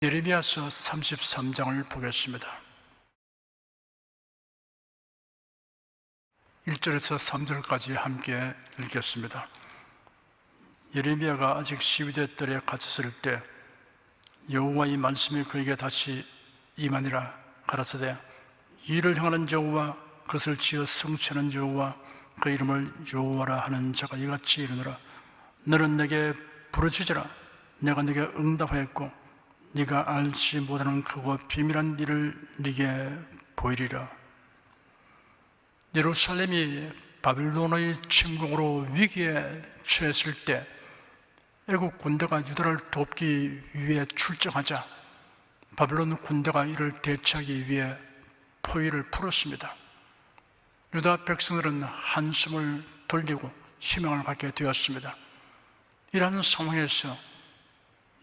예레미야서 33장을 보겠습니다. 1절에서 3절까지 함께 읽겠습니다. 예레미야가 아직 시위대 뜰에 갇혔을 때 여호와의 말씀이 그에게 다시 임하니라. 가라사대 이를 향하는 여호와, 그것을 지어 성취하는 여호와, 그 이름을 여호와라 하는 자가 이같이 이르노라. 너는 내게 부르짖으라. 내가 네게 응답하였고 네가 알지 못하는 크고 비밀한 일을 네게 보이리라. 예루살렘이 바빌론의 침공으로 위기에 처했을 때 애국 군대가 유다를 돕기 위해 출정하자 바빌론 군대가 이를 대처하기 위해 포위를 풀었습니다. 유다 백성들은 한숨을 돌리고 희망을 갖게 되었습니다. 이러한 상황에서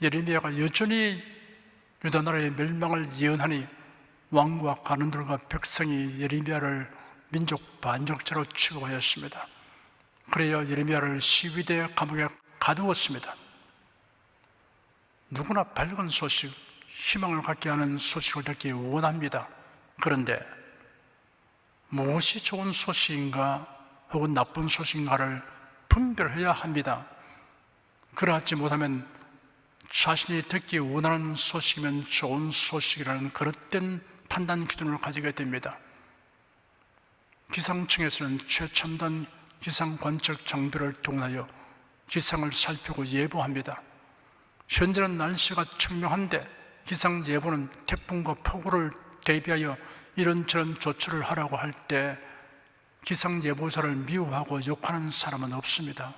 예레미야가 여전히 유다 나라의 멸망을 예언하니 왕과 관원들과 백성이 예레미야를 민족 반역자로 취급하였습니다. 그래야 예레미야를 시위대 감옥에 가두었습니다. 누구나 밝은 소식, 희망을 갖게 하는 소식을 듣기 원합니다. 그런데 무엇이 좋은 소식인가 혹은 나쁜 소식인가를 분별해야 합니다. 그러하지 못하면 자신이 듣기 원하는 소식이면 좋은 소식이라는 그릇된 판단 기준을 가지게 됩니다. 기상청에서는 최첨단 기상관측 장비를 동원하여 기상을 살피고 예보합니다. 현재는 날씨가 청명한데 기상예보는 태풍과 폭우를 대비하여 이런저런 조처를 하라고 할 때 기상예보자를 미워하고 욕하는 사람은 없습니다.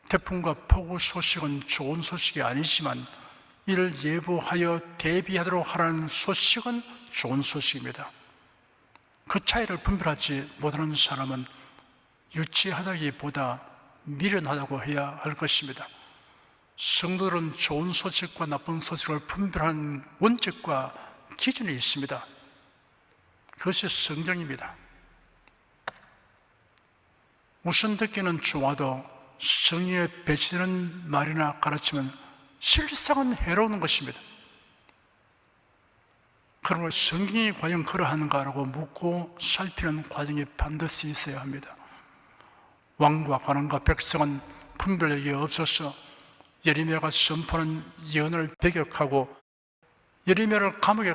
태풍과 폭우 소식은 좋은 소식이 아니지만 이를 예보하여 대비하도록 하라는 소식은 좋은 소식입니다. 그 차이를 분별하지 못하는 사람은 유치하다기보다 미련하다고 해야 할 것입니다. 성도들은 좋은 소식과 나쁜 소식을 분별하는 원칙과 기준이 있습니다. 그것이 성경입니다. 우선 듣기는 좋아도 성경에 배치되는 말이나 가르침은 실상은 해로운 것입니다. 그러므로 성경이 과연 그러한가라고 묻고 살피는 과정이 반드시 있어야 합니다. 왕과 관원과 백성은 분별력이 없어서 예레미야가 선포하는 예언을 배격하고 예레미야를 감옥에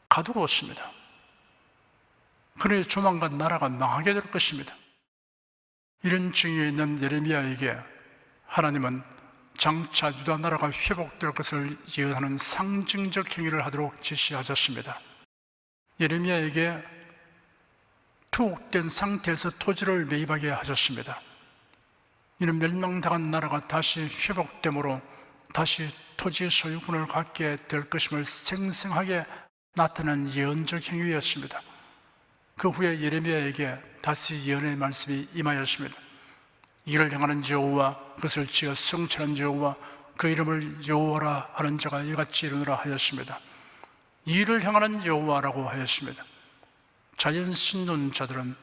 가두었습니다. 그러니 조만간 나라가 망하게 될 것입니다. 이런 중에 있는 예레미야에게 하나님은 장차 유다 나라가 회복될 것을 예언하는 상징적 행위를 하도록 지시하셨습니다. 예레미야에게 투옥된 상태에서 토지를 매입하게 하셨습니다. 이는 멸망당한 나라가 다시 회복되므로 다시 토지 소유권을 갖게 될 것임을 생생하게 나타낸 예언적 행위였습니다. 그 후에 예레미야에게 다시 예언의 말씀이 임하였습니다. 이를 향하는 여호와, 그것을 지어 성취하는 여호와, 그 이름을 여호와라 하는 자가 이같이 이르노라 하였습니다. 이를 향하는 여호와라고 하였습니다. 자연 신론자들은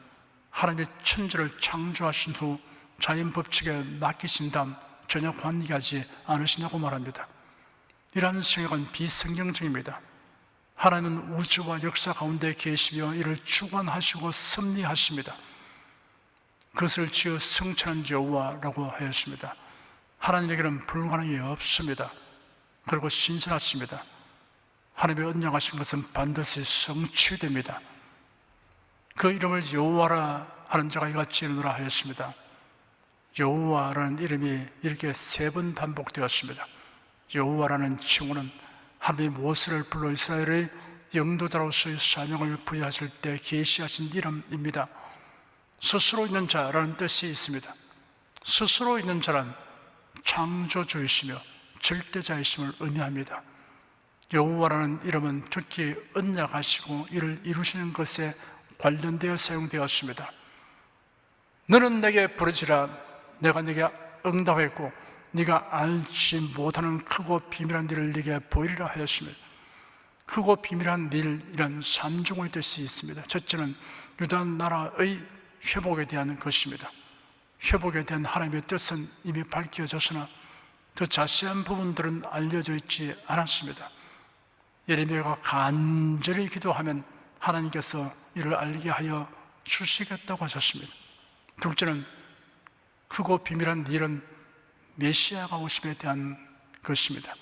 하나님의 천지를 창조하신 후 자연 법칙에 맡기신 다음 전혀 관계하지 않으시냐고 말합니다. 이러한 생각은 비성경적입니다. 하나님은 우주와 역사 가운데 계시며 이를 주관하시고 섭리하십니다. 그것을 지어 성취하는 여호와라고 하였습니다. 하나님에게는 불가능이 없습니다. 그리고 신실하십니다. 하나님의 언약하신 것은 반드시 성취됩니다. 그 이름을 여호와라 하는 자가 이같이 이르노라 하였습니다. 여호와라는 이름이 이렇게 3번 반복되었습니다. 여호와라는 칭호는 하나님이 모세를 불러 이스라엘의 영도자로서의 사명을 부여하실 때 계시하신 이름입니다. 스스로 있는 자라는 뜻이 있습니다. 스스로 있는 자란 창조주이시며 절대자이심을 의미합니다. 여호와라는 이름은 특히 언약하시고 이를 이루시는 것에 관련되어 사용되었습니다. 너는 내게 부르짖으라. 내가 네게 응답했고 네가 알지 못하는 크고 비밀한 일을 네게 보이리라 하였습니다. 크고 비밀한 일이란 3종의 뜻이 있습니다. 첫째는 유다 나라의 회복에 대한 것입니다. 회복에 대한 하나님의 뜻은 이미 밝혀졌으나 더 자세한 부분들은 알려져 있지 않았습니다. 예레미야가 간절히 기도하면 하나님께서 이를 알게 하여 주시겠다고 하셨습니다. 둘째는 크고 비밀한 일은 메시아가 오심에 대한 것입니다.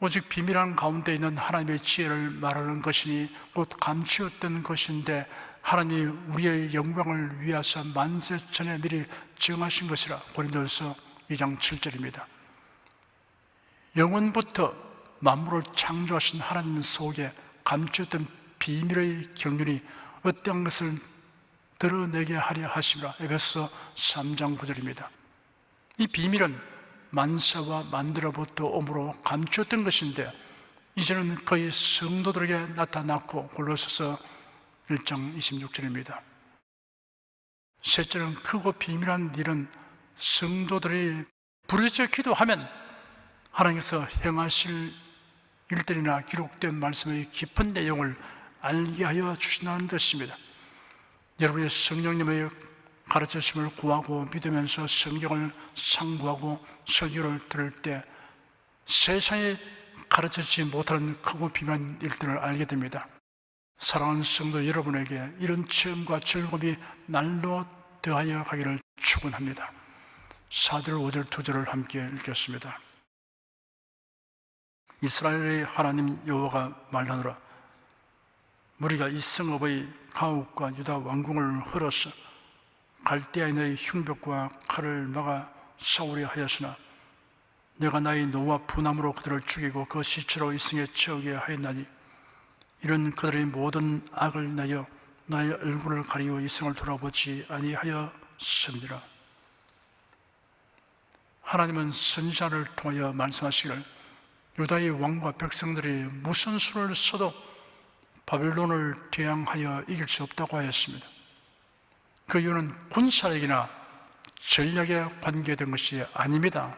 오직 비밀한 가운데 있는 하나님의 지혜를 말하는 것이니 곧 감추었던 것인데 하나님이 우리의 영광을 위하사 만세 전에 미리 정하신 것이라. 고린도전서 2장 7절입니다. 영원부터 만물을 창조하신 하나님 속에 감추었던 비밀의 경륜이 어떠한 것을 드러내게 하려 하심이라. 에베소서 3장 9절입니다. 이 비밀은 만세와 만들어부터 오므로 감추었던 것인데 이제는 거의 성도들에게 나타났고, 골로새서 1장 26절입니다. 셋째는 크고 비밀한 일은 성도들이 부르짖어 기도하면 하나님께서 행하실 일들이나 기록된 말씀의 깊은 내용을 알게 하여 주신다는 것입니다. 여러분의 성령님의 가르치심을 구하고 믿으면서 성경을 상고하고 설교를 들을 때 세상에 가르치지 못하는 크고 비밀한 일들을 알게 됩니다. 사랑하는 성도 여러분에게 이런 체험과 즐거움이 날로 더하여 가기를 축원합니다. 4절, 5절, 2절을 함께 읽겠습니다. 이스라엘의 하나님 여호와가 말하노라. 무리가 이 성읍의 가옥과 유다 왕궁을 헐어서 갈대아인의 흉벽과 칼을 막아 싸우려 하였으나 내가 나의 노와 분함으로 그들을 죽이고 그 시체로 이승에 채우게 하였나니 이런 그들의 모든 악을 내어 나의 얼굴을 가리워 이승을 돌아보지 아니하였습니다. 하나님은 선지자를 통하여 말씀하시기를 유다의 왕과 백성들이 무슨 수를 써도 바벨론을 대항하여 이길 수 없다고 하였습니다. 그 이유는 군사력이나 전략에 관계된 것이 아닙니다.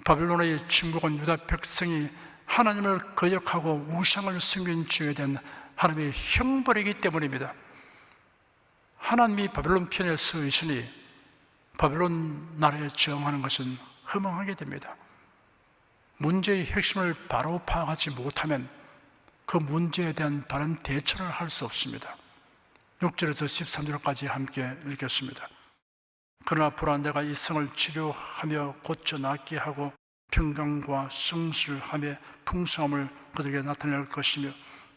바벨론의 침묵은 유다 백성이 하나님을 거역하고 우상을 섬긴 죄에 대한 하나님의 형벌이기 때문입니다. 하나님이 바벨론 편에 서 있으니 바벨론 나라에 저항하는 것은 허망하게 됩니다. 문제의 핵심을 바로 파악하지 못하면 그 문제에 대한 바른 대처를 할 수 없습니다. 6절에서 13절까지 함께 읽겠습니다. 그러나 보라, 내가 이 성을 치료하며 고쳐 낫게 하고 평강과 성실함의 풍성함을 그들에게 나타낼 것이며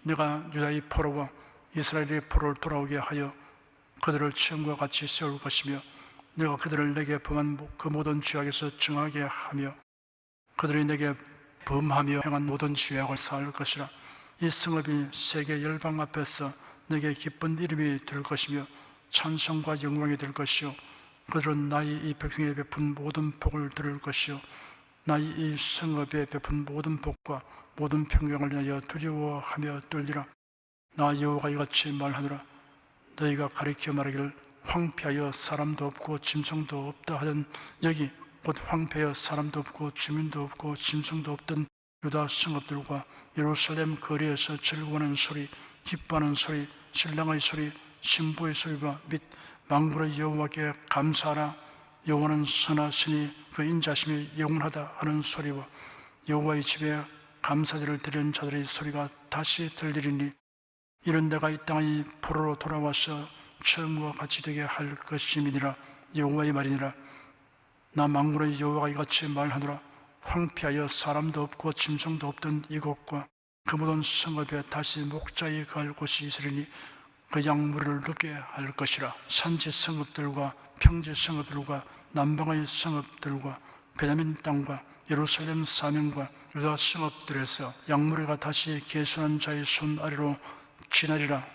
내가 유다의 포로와 이스라엘의 포로를 돌아오게 하여 그들을 처음과 같이 세울 것이며 내가 그들을 내게 범한 그 모든 죄악에서 정하게 하며 그들이 내게 범하며 행한 모든 죄악을 사할 것이라. 이 성읍이 세계 열방 앞에서 내게 기쁜 이름이 될 것이며 찬송과 영광이 될 것이요 그들은 나의 이 백성에 베푼 모든 복을 들을 것이요 나의 이 성읍에 베푼 모든 복과 모든 평강을 위하여 두려워하며 떨리라. 나 여호와가 이같이 말하노라. 너희가 가리켜 말하기를 황폐하여 사람도 없고 짐승도 없다 하던 여기 곧 황폐하여 사람도 없고 주민도 없고 짐승도 없던 유다 성읍들과 예루살렘 거리에서 즐거워하는 소리, 기뻐하는 소리, 신랑의 소리, 신부의 소리와 및 만군의 여호와께 감사하라. 여호와는 선하시니 그 인자심이 영원하다 하는 소리와 여호와의 집에 감사제를 드리는 자들의 소리가 다시 들리리니 이런 내가 이 땅의 포로로 돌아와서 처음과 같이 되게 할 것임이니라. 여호와의 말이니라. 나 만군의 여호와가 이같이 말하노라. 황폐하여 사람도 없고 짐승도 없던 이곳과 그 모든 성읍에 다시 목자에 갈 곳이 있으리니 그 양무리를 높게 할 것이라. 산지 성읍들과 평지 성읍들과 남방의 성읍들과 베냐민 땅과 예루살렘 사면과 유다 성읍들에서 양무리가 다시 계수한 자의 손 아래로 지나리라.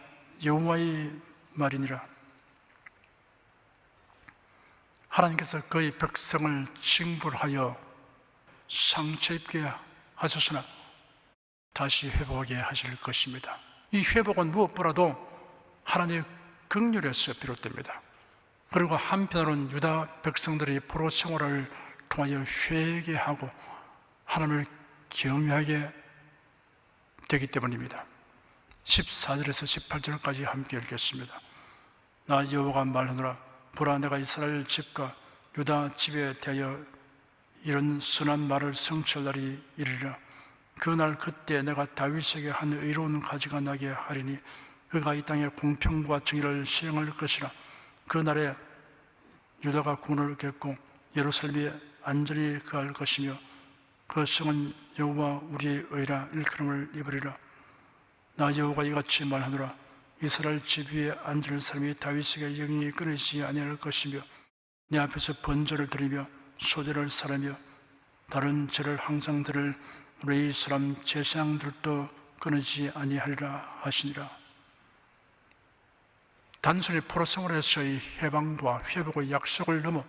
여호와의 말이니라. 하나님께서 그의 백성을 징벌하여 상처 입게 하셨으나 다시 회복하게 하실 것입니다. 이 회복은 무엇보다도 하나님의 긍휼에서 비롯됩니다. 그리고 한편으로는 유다 백성들이 포로 생활을 통하여 회개하고 하나님을 경외하게 되기 때문입니다. 14절에서 18절까지 함께 읽겠습니다. 나 여호와가 말하노라. 보라, 내가 이스라엘 집과 유다 집에 대하여 이런 선한 말을 성취할 날이 이르리라. 그날 그때 내가 다윗에게 한 의로운 가지가 나게 하리니 그가 이 땅에 공평과 정의를 시행할 것이라. 그날에 유다가 구원을 얻겠고 예루살렘이 안전히 거할 것이며 그 성은 여호와 우리의 의라 일컬음을 입으리라. 나 여호와가 이같이 말하노라. 이스라엘 집 위에 앉을 사람이 다윗에게 영이 끊이지 아니할 것이며 내 앞에서 번제를 드리며 소제를 사라며 다른 죄를 항상 들을 우리 사람 제사장들도 끊이지 아니하리라 하시니라. 단순히 포로생활에서의 해방과 회복의 약속을 넘어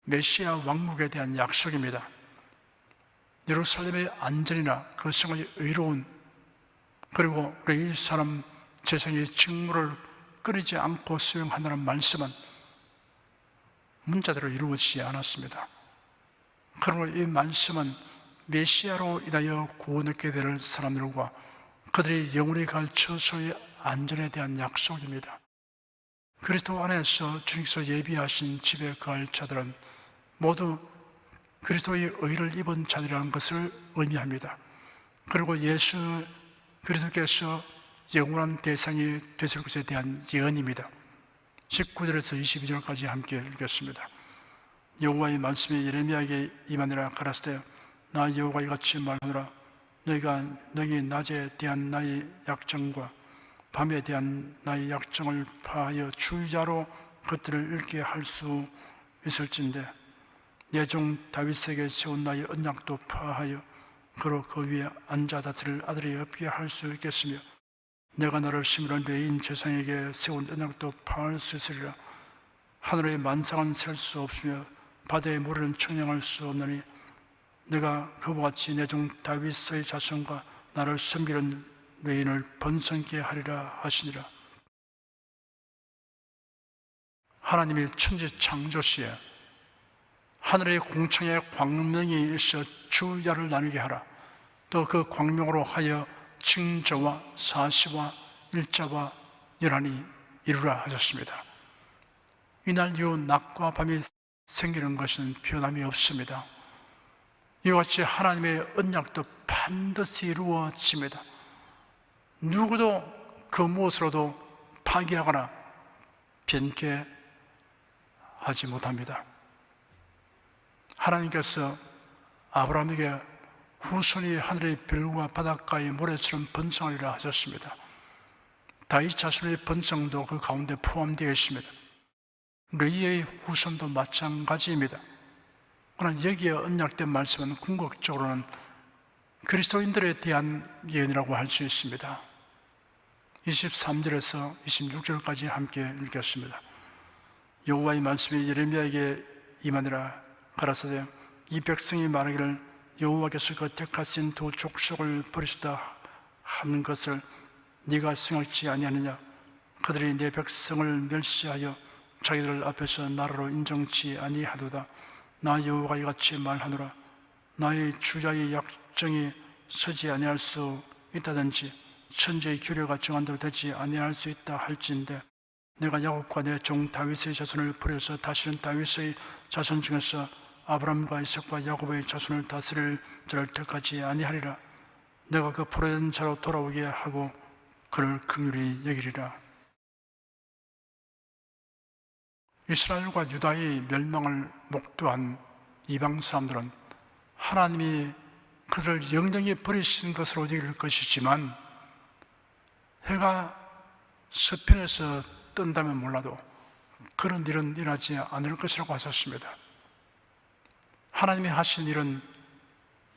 메시아 왕국에 대한 약속입니다. 예루살렘의 안전이나 그 성의 의로운 그리고 우리 사람 제사장의 직무를 끊이지 않고 수행하는 말씀은 문자대로 이루어지지 않았습니다. 그러므로 이 말씀은 메시아로 인하여 구원 얻게 될 사람들과 그들이 영원히 갈 처소의 안전에 대한 약속입니다. 그리스도 안에서 주님께서 예비하신 집에 거할 자들은 모두 그리스도의 의를 입은 자들이라는 것을 의미합니다. 그리고 예수 그리스도께서 영원한 대상이 되실 것에 대한 예언입니다. 19절에서 22절까지 함께 읽겠습니다. 여호와의 말씀이 예레미야에게 임하니라. 가라사대 나 여호와가 이같이 말하노라. 너희가 너희 낮에 대한 나의 약정과 밤에 대한 나의 약정을 파하여 주의자로 그것들을 읽게 할 수 있을진데 내 종 다윗에게 세운 나의 언약도 파하여 그로 그 위에 앉아 다스릴 아들이 없게 할 수 있겠으며 내가 너를 심으란 레인 제사장에게 세운 언약도 파할 수 있으리라. 하늘의 만상은 셀 수 없으며 바다의 모래는 청량할 수 없느니 내가 그와 같이 내 종 다윗의 자손과 나를 섬기는 레인을 번성케 하리라 하시니라. 하나님이 천지 창조시에 하늘의 공창에 광명이 있어 주야를 나누게 하라. 또 그 광명으로 하여 징조와 사시와 일자와 열한이 이루라 하셨습니다. 이날 이후 낮과 밤이 생기는 것은 변함이 없습니다. 이와 같이 하나님의 언약도 반드시 이루어집니다. 누구도 그 무엇으로도 파기하거나 변케 하지 못합니다. 하나님께서 아브라함에게 후손이 하늘의 별과 바닷가의 모래처럼 번성하리라 하셨습니다. 다윗 자손의 번성도 그 가운데 포함되어 있습니다. 레위의 후손도 마찬가지입니다. 그러나 여기에 언약된 말씀은 궁극적으로는 그리스도인들에 대한 예언이라고 할 수 있습니다. 23절에서 26절까지 함께 읽겠습니다. 여호와의 말씀이 예레미야에게 임하니라. 가라사대 이 백성이 말하기를 여호와께서 그 택하신 두 족속을 버리시다 하는 것을 네가 생각지 아니하느냐. 그들이 내 백성을 멸시하여 자기들 앞에서 나라로 인정치 아니하도다. 나 여호와가 이같이 말하노라. 나의 주자의 약정이 서지 아니할 수 있다든지 천지의 규례가 정한 대로 되지 아니할 수 있다 할지인데 내가 야곱과 내 종 다윗의 자손을 버려서 다시는 다윗의 자손 중에서 아브라함과 이삭과 야곱의 자손을 다스릴 자를 택하지 아니하리라. 내가 그 포로된 자로 돌아오게 하고 그를 긍휼히 여기리라. 이스라엘과 유다의 멸망을 목도한 이방 사람들은 하나님이 그를 영영히 버리신 것으로 여길 것이지만 해가 서편에서 뜬다면 몰라도 그런 일은 일어나지 않을 것이라고 하셨습니다. 하나님이 하신 일은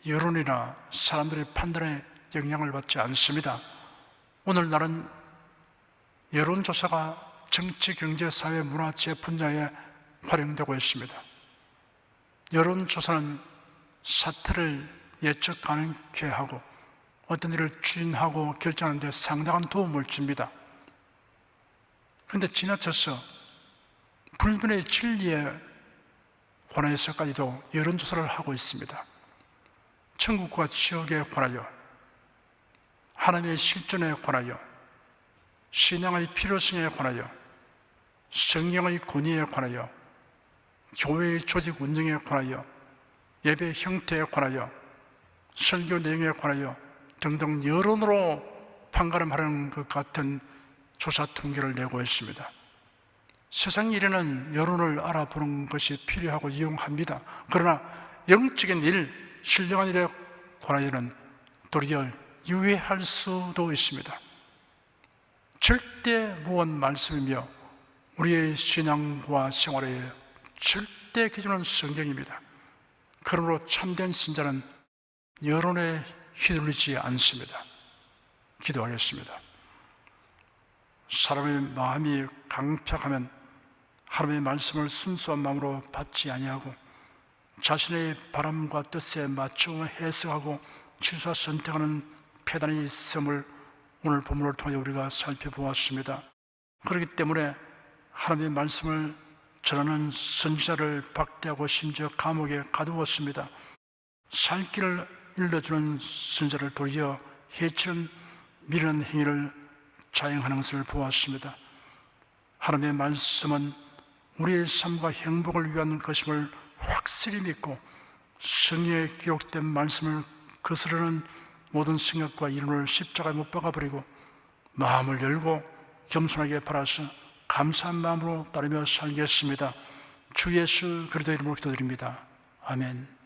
여론이나 사람들의 판단에 영향을 받지 않습니다. 오늘날은 여론조사가 정치, 경제, 사회, 문화, 재 분야에 활용되고 있습니다. 여론조사는 사태를 예측 가능케 하고 어떤 일을 추진하고 결정하는 데 상당한 도움을 줍니다. 그런데 지나쳐서 불변의 진리에 관해서까지도 여론조사를 하고 있습니다. 천국과 지옥에 관하여, 하나님의 실존에 관하여, 신앙의 필요성에 관하여, 성경의 권위에 관하여, 교회의 조직 운영에 관하여, 예배 형태에 관하여, 설교 내용에 관하여 등등 여론으로 판가름하는 것 같은 조사 통계를 내고 있습니다. 세상 일에는 여론을 알아보는 것이 필요하고 이용합니다. 그러나 영적인 일, 신령한 일에 관하여는 도리어 유예할 수도 있습니다. 절대 무언 말씀이며 우리의 신앙과 생활의 절대 기준은 성경입니다. 그러므로 참된 신자는 여론에 휘둘리지 않습니다. 기도하겠습니다. 사람의 마음이 강팍하면 하나님의 말씀을 순수한 마음으로 받지 아니하고 자신의 바람과 뜻에 맞춰 해석하고 취사 선택하는 패단이 있음을 오늘 본문을 통해 우리가 살펴보았습니다. 그렇기 때문에 하나님의 말씀을 전하는 선지자를 박대하고 심지어 감옥에 가두었습니다. 살 길을 일러주는 선지자를 도리어 해치는 미련 행위를 자행하는 것을 보았습니다. 하나님의 말씀은 우리의 삶과 행복을 위한 것임을 확실히 믿고 성경에 기록된 말씀을 거스르는 모든 생각과 이론을 십자가에 못 박아버리고 마음을 열고 겸손하게 바라서 감사한 마음으로 따르며 살겠습니다. 주 예수 그리스도 이름으로 기도드립니다. 아멘.